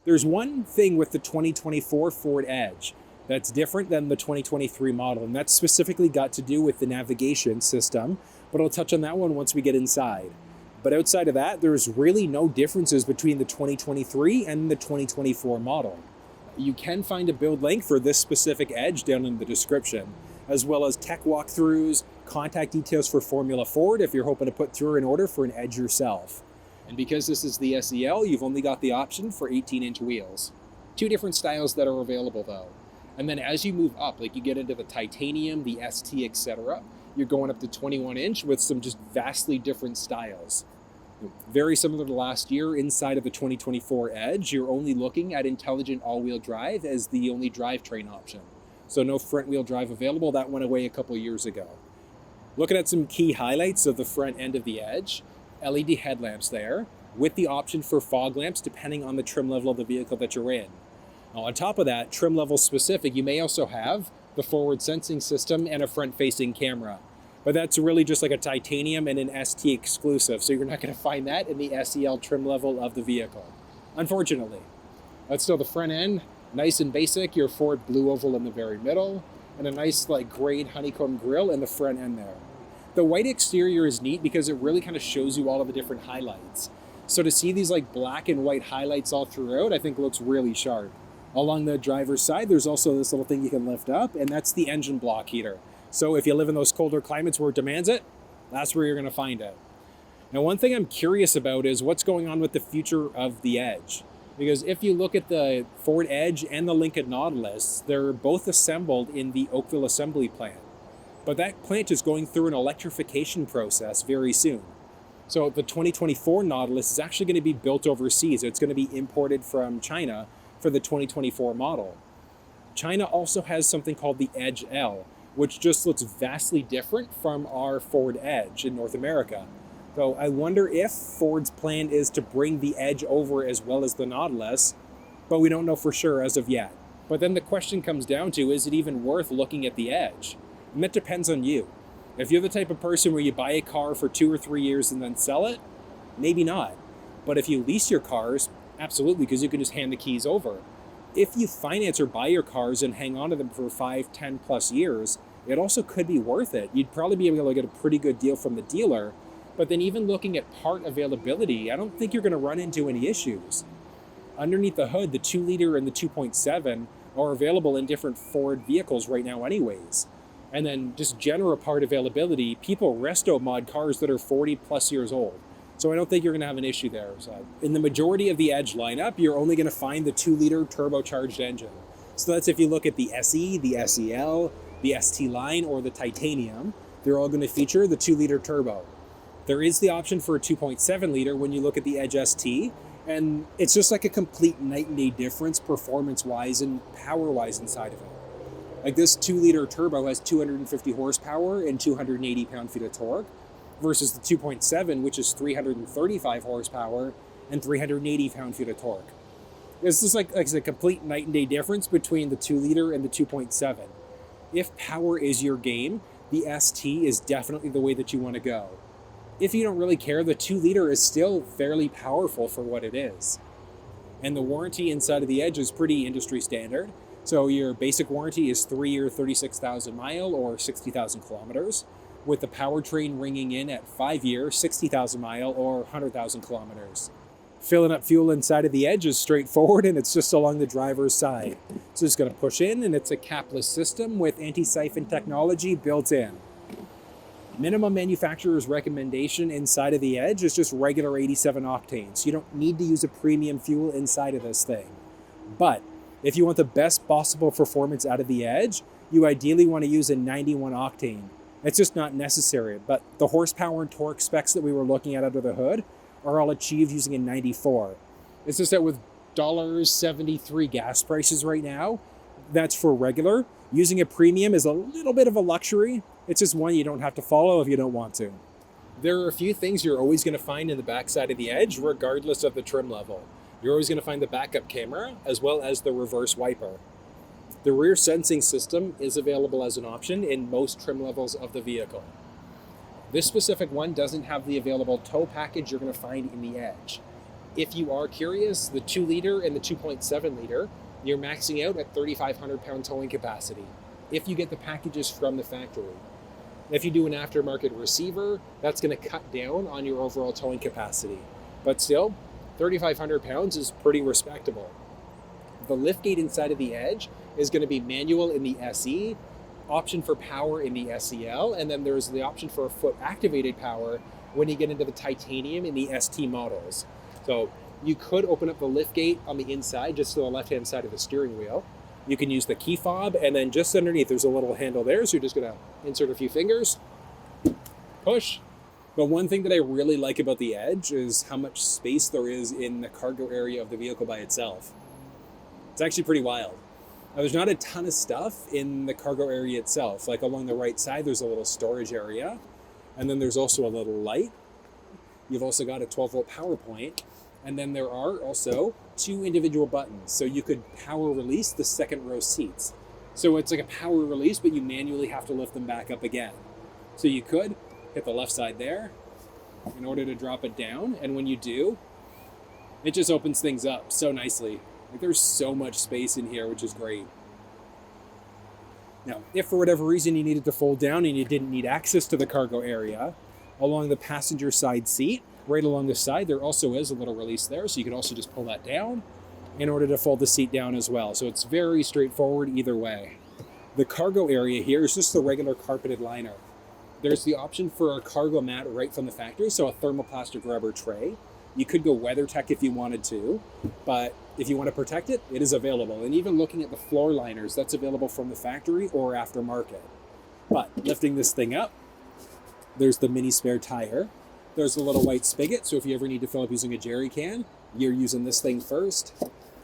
There's one thing with the 2024 Ford Edge that's different than the 2023 model, and that's specifically got to do with the navigation system, but I'll touch on that one once we get inside. But outside of that, there's really no differences between the 2023 and the 2024 model. You can find a build link for this specific Edge down in the description, as well as tech walkthroughs, contact details for Formula Ford if you're hoping to put through an order for an Edge yourself. And because this is the SEL, you've only got the option for 18-inch wheels. Two different styles that are available though. And then as you move up, like you get into the titanium, the ST, etc., you're going up to 21-inch with some just vastly different styles. Very similar to last year, inside of the 2024 Edge, you're only looking at intelligent all-wheel drive as the only drivetrain option. So no front-wheel drive available. That went away a couple years ago. Looking at some key highlights of the front end of the Edge, LED headlamps there, with the option for fog lamps depending on the trim level of the vehicle that you're in. Now, on top of that, trim level specific, you may also have the forward sensing system and a front-facing camera. But that's really just like a titanium and an ST exclusive, so you're not going to find that in the SEL trim level of the vehicle, unfortunately. That's still the front end, nice and basic, your Ford blue oval in the very middle, and a nice like grayed honeycomb grille in the front end there. The white exterior is neat because it really kind of shows you all of the different highlights. So to see these like black and white highlights all throughout, I think looks really sharp. Along the driver's side, there's also this little thing you can lift up, and that's the engine block heater. So if you live in those colder climates where it demands it, that's where you're going to find it. Now, one thing I'm curious about is what's going on with the future of the Edge. Because if you look at the Ford Edge and the Lincoln Nautilus, they're both assembled in the Oakville assembly plant. But that plant is going through an electrification process very soon. So the 2024 Nautilus is actually going to be built overseas. It's going to be imported from China for the 2024 model. China also has something called the Edge L, which just looks vastly different from our Ford Edge in North America. So I wonder if Ford's plan is to bring the Edge over as well as the Nautilus, but we don't know for sure as of yet. But then the question comes down to, is it even worth looking at the Edge? And that depends on you. If you're the type of person where you buy a car for 2 or 3 years and then sell it, maybe not. But if you lease your cars, absolutely, because you can just hand the keys over. If you finance or buy your cars and hang on to them for 5, 10 plus years, it also could be worth it. You'd probably be able to get a pretty good deal from the dealer, but then even looking at part availability, I don't think you're going to run into any issues. Underneath the hood, the 2-liter and the 2.7 are available in different Ford vehicles right now anyways. And then just general part availability, people resto mod cars that are 40 plus years old. So I don't think you're going to have an issue there. So in the majority of the Edge lineup, you're only going to find the 2-liter turbocharged engine. So that's if you look at the SE, the SEL, the ST line, or the titanium, they're all going to feature the 2-liter turbo. There is the option for a 2.7-liter when you look at the Edge ST, and it's just like a complete night and day difference performance-wise and power-wise inside of it. Like this 2-liter turbo has 250 horsepower and 280 pound-feet of torque, versus the 2.7, which is 335 horsepower and 380 pound-feet of torque. This is like a complete night and day difference between the 2-liter and the 2.7. If power is your game, the ST is definitely the way that you want to go. If you don't really care, the 2-liter is still fairly powerful for what it is. And the warranty inside of the Edge is pretty industry standard. So your basic warranty is 3-year, 36,000 mile or 60,000 kilometers, with the powertrain ringing in at 5-year, 60,000 mile or 100,000 kilometers. Filling up fuel inside of the Edge is straightforward, and it's just along the driver's side. So it's going to push in, and it's a capless system with anti-siphon technology built in. Minimum manufacturer's recommendation inside of the Edge is just regular 87 octane. So you don't need to use a premium fuel inside of this thing. But if you want the best possible performance out of the Edge, you ideally want to use a 91 octane. It's just not necessary, but the horsepower and torque specs that we were looking at under the hood are all achieved using a 94. It's just that with $73 gas prices right now, that's for regular. Using a premium is a little bit of a luxury. It's just one you don't have to follow if you don't want to. There are a few things you're always going to find in the backside of the Edge, regardless of the trim level. You're always going to find the backup camera, as well as the reverse wiper. The rear sensing system is available as an option in most trim levels of the vehicle. This specific one doesn't have the available tow package you're going to find in the Edge. If you are curious, the 2 liter and the 2.7 liter, you're maxing out at 3,500 pound towing capacity if you get the packages from the factory. If you do an aftermarket receiver, that's going to cut down on your overall towing capacity. But still, 3,500 pounds is pretty respectable. The liftgate inside of the Edge is going to be manual in the SE, option for power in the SEL, and then there's the option for a foot activated power when you get into the titanium in the ST models. So you could open up the liftgate on the inside, just to the left-hand side of the steering wheel. You can use the key fob, and then just underneath there's a little handle there, so you're just going to insert a few fingers, push. But one thing that I really like about the Edge is how much space there is in the cargo area of the vehicle by itself. It's actually pretty wild. Now, there's not a ton of stuff in the cargo area itself. Like along the right side, there's a little storage area, and then there's also a little light. You've also got a 12-volt power point, and then there are also 2 individual buttons. So you could power release the second row seats. So it's like a power release, but you manually have to lift them back up again. So you could hit the left side there in order to drop it down, and when you do, it just opens things up so nicely. Like, there's so much space in here, which is great. Now, if for whatever reason you needed to fold down and you didn't need access to the cargo area, along the passenger side seat, right along the side, there also is a little release there, so you can also just pull that down in order to fold the seat down as well. So it's very straightforward either way. The cargo area here is just the regular carpeted liner. There's the option for a cargo mat right from the factory, so a thermoplastic rubber tray. You could go WeatherTech if you wanted to, but if you want to protect it, it is available. And even looking at the floor liners, that's available from the factory or aftermarket. But lifting this thing up, there's the mini spare tire. There's the little white spigot, so if you ever need to fill up using a jerry can, you're using this thing first.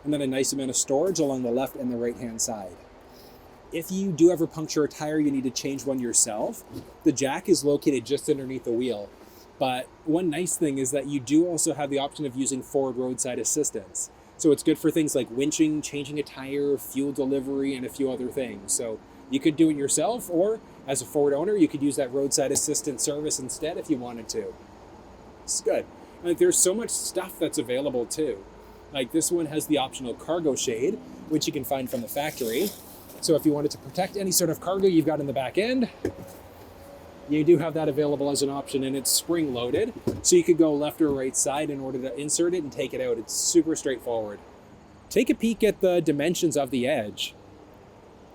And then a nice amount of storage along the left and the right-hand side. If you do ever puncture a tire, you need to change one yourself. The jack is located just underneath the wheel. But one nice thing is that you do also have the option of using forward roadside assistance. So it's good for things like winching, changing a tire, fuel delivery, and a few other things. So you could do it yourself, or as a Ford owner, you could use that roadside assistance service instead if you wanted to. It's good. Like, there's so much stuff that's available too. Like, this one has the optional cargo shade, which you can find from the factory. So if you wanted to protect any sort of cargo you've got in the back end, you do have that available as an option, and it's spring loaded. So you could go left or right side in order to insert it and take it out. It's super straightforward. Take a peek at the dimensions of the Edge.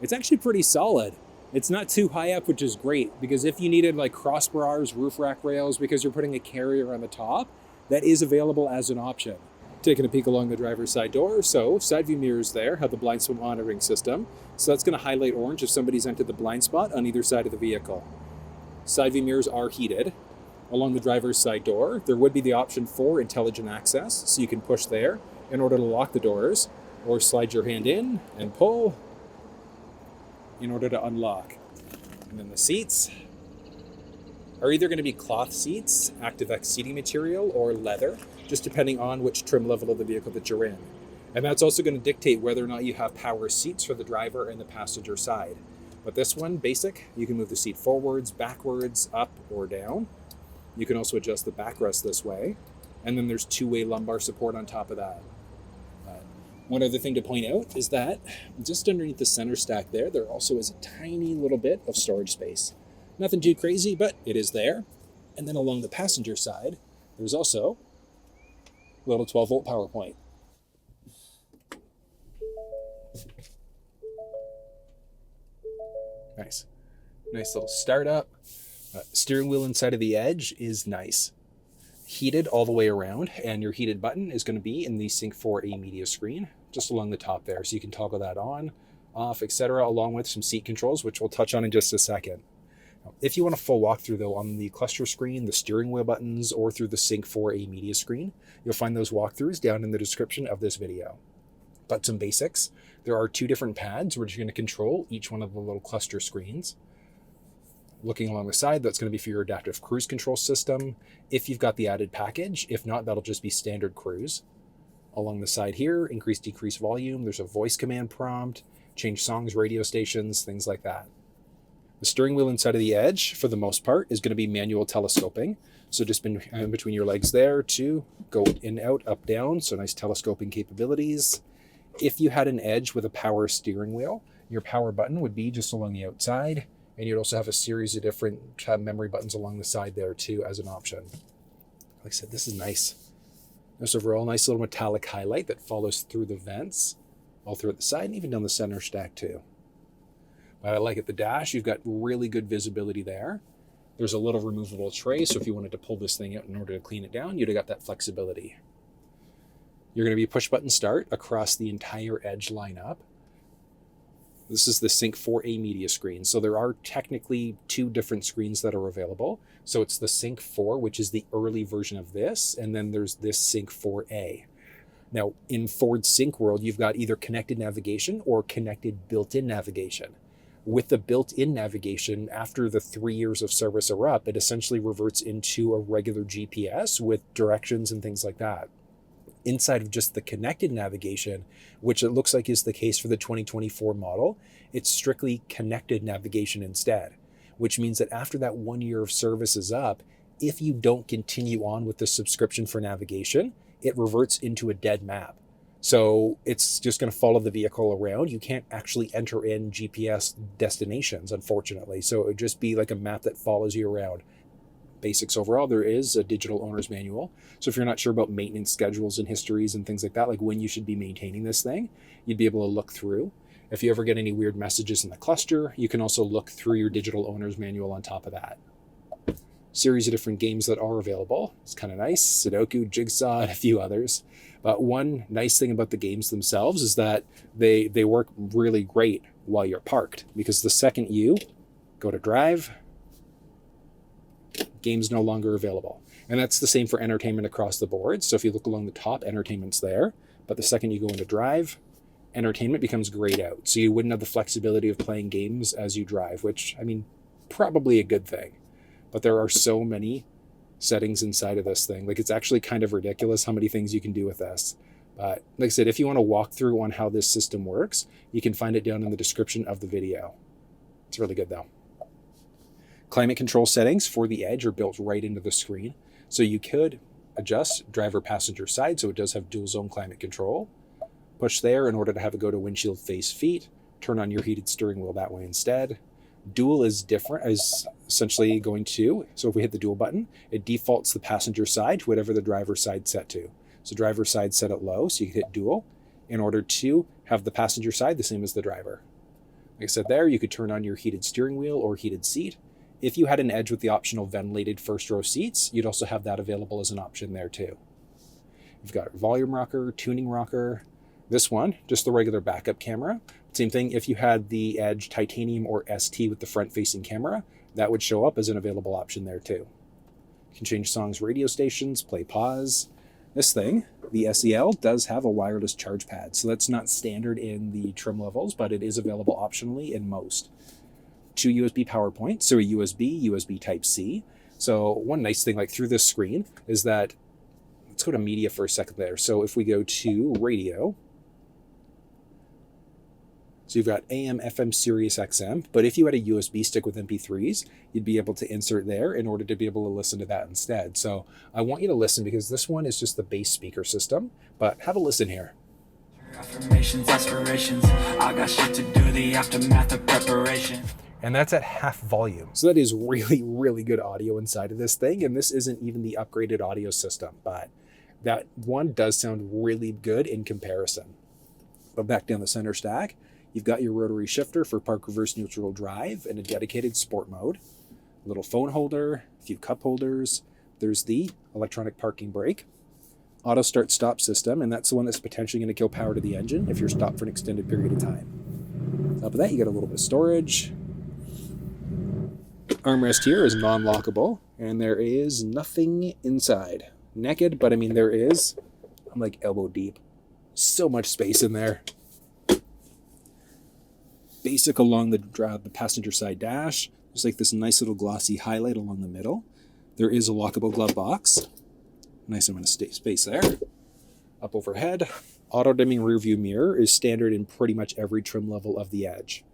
It's actually pretty solid. It's not too high up, which is great, because if you needed like crossbars, roof rack rails, because you're putting a carrier on the top, that is available as an option. Taking a peek along the driver's side door, so side view mirrors there have the blind spot monitoring system. So that's going to highlight orange if somebody's entered the blind spot on either side of the vehicle. Side view mirrors are heated. Along the driver's side door, there would be the option for intelligent access, so you can push there in order to lock the doors, or slide your hand in and pull in order to unlock. And then the seats are either going to be cloth seats, ActiveX seating material, or leather, just depending on which trim level of the vehicle that you're in. And that's also going to dictate whether or not you have power seats for the driver and the passenger side. But this one, basic, you can move the seat forwards, backwards, up, or down. You can also adjust the backrest this way. And then there's two-way lumbar support on top of that. One other thing to point out is that just underneath the center stack there also is a tiny little bit of storage space. Nothing too crazy, but it is there. And then along the passenger side, there's also a little 12-volt power point. Nice. Nice little startup. Steering wheel inside of the Edge is nice. Heated all the way around, and your heated button is going to be in the Sync 4A media screen, just along the top there. So you can toggle that on, off, etc., along with some seat controls, which we'll touch on in just a second. Now, if you want a full walkthrough, though, on the cluster screen, the steering wheel buttons, or through the Sync 4A media screen, you'll find those walkthroughs down in the description of this video. But some basics. There are two different pads where you're going to control each one of the little cluster screens. Looking along the side, that's going to be for your adaptive cruise control system, if you've got the added package. If not, that'll just be standard cruise. Along the side here, increase, decrease volume. There's a voice command prompt, change songs, radio stations, things like that. The steering wheel inside of the Edge, for the most part, is going to be manual telescoping. So just in between your legs there to go in, out, up, down. So nice telescoping capabilities. If you had an Edge with a power steering wheel, your power button would be just along the outside. And you'd also have a series of different memory buttons along the side there too as an option. Like I said, this is nice. There's a real nice little metallic highlight that follows through the vents, all through the side and even down the center stack too. But I like it. The dash, you've got really good visibility there. There's a little removable tray, so if you wanted to pull this thing out in order to clean it down, you'd have got that flexibility. You're going to be push button start across the entire Edge lineup. This is the Sync 4A media screen. So there are technically two different screens that are available. So it's the Sync 4, which is the early version of this, and then there's this Sync 4A. Now, in Ford Sync world, you've got either connected navigation or connected built-in navigation. With the built-in navigation, after the 3 years of service are up, it essentially reverts into a regular GPS with directions and things like that. Inside of just the connected navigation, which it looks like is the case for the 2024 model, it's strictly connected navigation instead, which means that after that 1 year of service is up, if you don't continue on with the subscription for navigation, it reverts into a dead map. So it's just going to follow the vehicle around. You can't actually enter in GPS destinations, unfortunately. So it would just be like a map that follows you around. Basics overall, there is a digital owner's manual. So if you're not sure about maintenance schedules and histories and things like that, like when you should be maintaining this thing, you'd be able to look through. If you ever get any weird messages in the cluster, you can also look through your digital owner's manual on top of that. Series of different games that are available. It's kind of nice. Sudoku, Jigsaw, and a few others. But one nice thing about the games themselves is that they work really great while you're parked, because the second you go to drive, game's no longer available. And that's the same for entertainment across the board. So if you look along the top, entertainment's there. But the second you go into drive, entertainment becomes grayed out. So you wouldn't have the flexibility of playing games as you drive, which, I mean, probably a good thing. But there are so many settings inside of this thing. Like, it's actually kind of ridiculous how many things you can do with this. But like I said, if you want to walk through on how this system works, you can find it down in the description of the video. It's really good though. Climate control settings for the Edge are built right into the screen. So you could adjust driver passenger side, so it does have dual zone climate control. Push there in order to have it go to windshield face feet. Turn on your heated steering wheel that way instead. Dual is different, is essentially going to, so if we hit the dual button, it defaults the passenger side to whatever the driver's side set to. So driver's side set it low, so you can hit dual in order to have the passenger side the same as the driver. Like I said there, you could turn on your heated steering wheel or heated seat. If you had an Edge with the optional ventilated first row seats, you'd also have that available as an option there too. You've got volume rocker, tuning rocker. This one, just the regular backup camera. Same thing, if you had the Edge Titanium or ST with the front-facing camera, that would show up as an available option there too. You can change songs, radio stations, play pause. This thing, the SEL, does have a wireless charge pad, so that's not standard in the trim levels, but it is available optionally in most. 2 USB power points, so a USB Type-C. So one nice thing like through this screen is that, let's go to media for a second there. So if we go to radio, so you've got AM, FM, Sirius XM, but if you had a USB stick with MP3s, you'd be able to insert there in order to be able to listen to that instead. So I want you to listen because this one is just the base speaker system, but have a listen here. Affirmations, aspirations, I got shit to do, the aftermath of preparation. And that's at half volume. So that is really, really good audio inside of this thing. And this isn't even the upgraded audio system, but that one does sound really good in comparison. But back down the center stack, you've got your rotary shifter for park, reverse, neutral, drive, and a dedicated sport mode. A little phone holder, a few cup holders. There's the electronic parking brake. Auto start stop system, and that's the one that's potentially going to kill power to the engine if you're stopped for an extended period of time. On top of that, you got a little bit of storage. Armrest here is non-lockable, and there is nothing inside. Naked, but I mean there is. I'm like elbow deep. So much space in there. Basic along the passenger side dash. There's like this nice little glossy highlight along the middle. There is a lockable glove box. Nice amount of space there. Up overhead. Auto dimming rear view mirror is standard in pretty much every trim level of the Edge.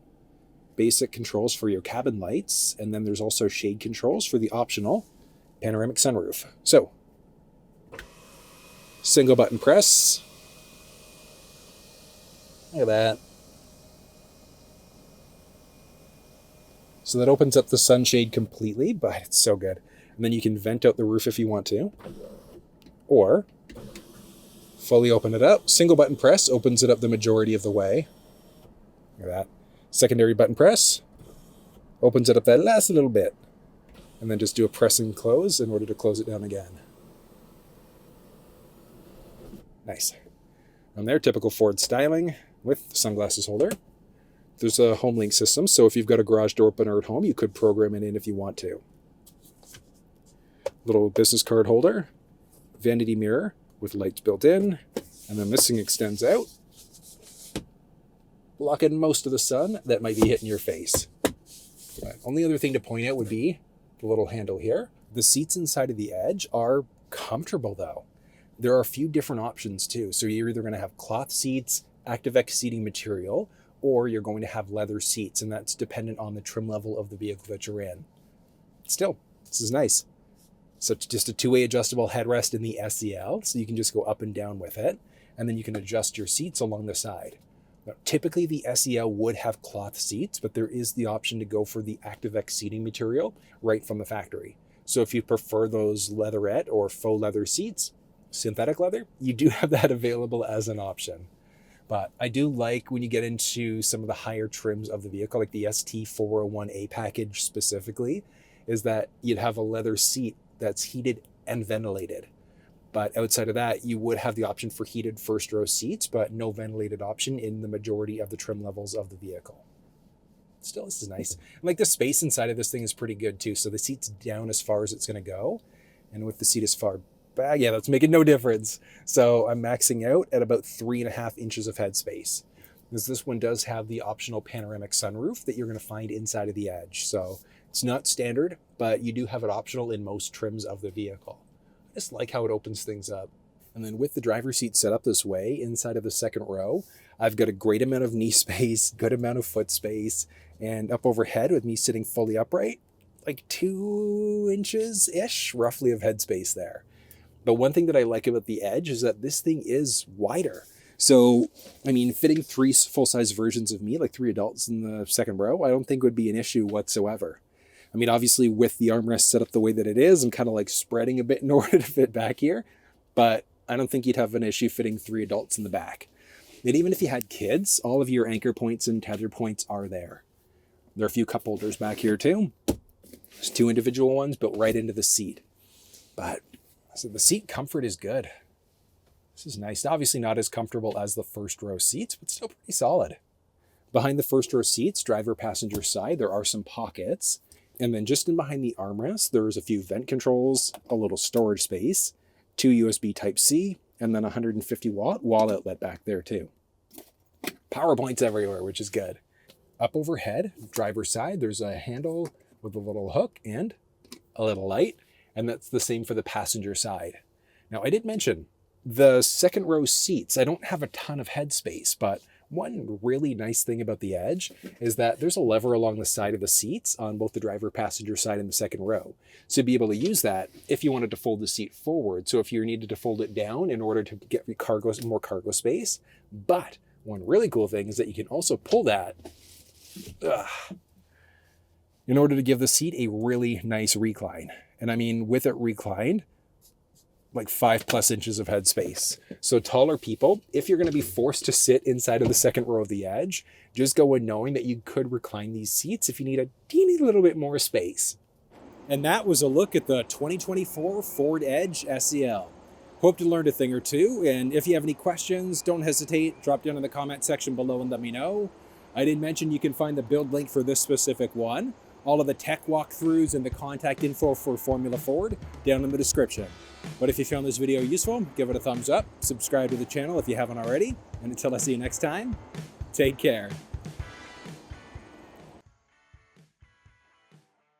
basic controls for your cabin lights, and then there's also shade controls for the optional panoramic sunroof. So, single button press. Look at that. So that opens up the sunshade completely, but it's so good. And then you can vent out the roof if you want to, or fully open it up. Single button press opens it up the majority of the way. Look at that. Secondary button press opens it up that last little bit. And then just do a press and close in order to close it down again. Nice. And there, typical Ford styling with the sunglasses holder. There's a home link system, so if you've got a garage door opener at home, you could program it in if you want to. Little business card holder, vanity mirror with lights built in, and then this thing extends out, blocking most of the sun that might be hitting your face. But only other thing to point out would be the little handle here. The seats inside of the Edge are comfortable though. There are a few different options too. So you're either going to have cloth seats, ActiveX seating material, or you're going to have leather seats, and that's dependent on the trim level of the vehicle that you're in. Still, this is nice. So it's just a two-way adjustable headrest in the SEL, so you can just go up and down with it, and then you can adjust your seats along the side. Now, typically the SEL would have cloth seats, but there is the option to go for the ActiveX seating material right from the factory. So if you prefer those leatherette or faux leather seats, synthetic leather, you do have that available as an option. But I do like when you get into some of the higher trims of the vehicle, like the ST401A package specifically, is that you'd have a leather seat that's heated and ventilated. But outside of that, you would have the option for heated first row seats, but no ventilated option in the majority of the trim levels of the vehicle. Still, this is nice. And like the space inside of this thing is pretty good too. So the seat's down as far as it's going to go. And with the seat as far back, yeah, that's making no difference. So I'm maxing out at about 3.5 inches of headspace. Because this one does have the optional panoramic sunroof that you're going to find inside of the Edge. So it's not standard, but you do have it optional in most trims of the vehicle. I just like how it opens things up. And then with the driver's seat set up this way, inside of the second row, I've got a great amount of knee space, good amount of foot space, and up overhead with me sitting fully upright, like 2 inches-ish roughly of headspace there. But one thing that I like about the Edge is that this thing is wider. So, I mean, fitting 3 full-size versions of me, like 3 adults in the second row, I don't think would be an issue whatsoever. I mean, obviously with the armrest set up the way that it is, I'm kind of like spreading a bit in order to fit back here, but I don't think you'd have an issue fitting 3 adults in the back. And even if you had kids, all of your anchor points and tether points are there. There are a few cup holders back here too. There's 2 individual ones built right into the seat. But so the seat comfort is good. This is nice. Obviously not as comfortable as the first row seats, but still pretty solid. Behind the first row seats, driver passenger side, there are some pockets. And then just in behind the armrest, there's a few vent controls, a little storage space, 2 USB Type-C, and then a 150 watt wall outlet back there too. Power points everywhere, which is good. Up overhead, driver's side, there's a handle with a little hook and a little light. And that's the same for the passenger side. Now, I did mention the second row seats, I don't have a ton of headspace, but one really nice thing about the Edge is that there's a lever along the side of the seats on both the driver passenger side and the second row. So you'd be able to use that if you wanted to fold the seat forward. So if you needed to fold it down in order to get more cargo space. But one really cool thing is that you can also pull that in order to give the seat a really nice recline. And I mean, with it reclined, like 5+ inches of headspace. So taller people, if you're going to be forced to sit inside of the second row of the Edge, just go in knowing that you could recline these seats if you need a teeny little bit more space. And that was a look at the 2024 Ford Edge SEL. Hope you learned a thing or two. And if you have any questions, don't hesitate. Drop down in the comment section below and let me know. I did mention you can find the build link for this specific one, all of the tech walkthroughs and the contact info for Formula Ford down in the description. But if you found this video useful, give it a thumbs up, subscribe to the channel if you haven't already, and until I see you next time, take care.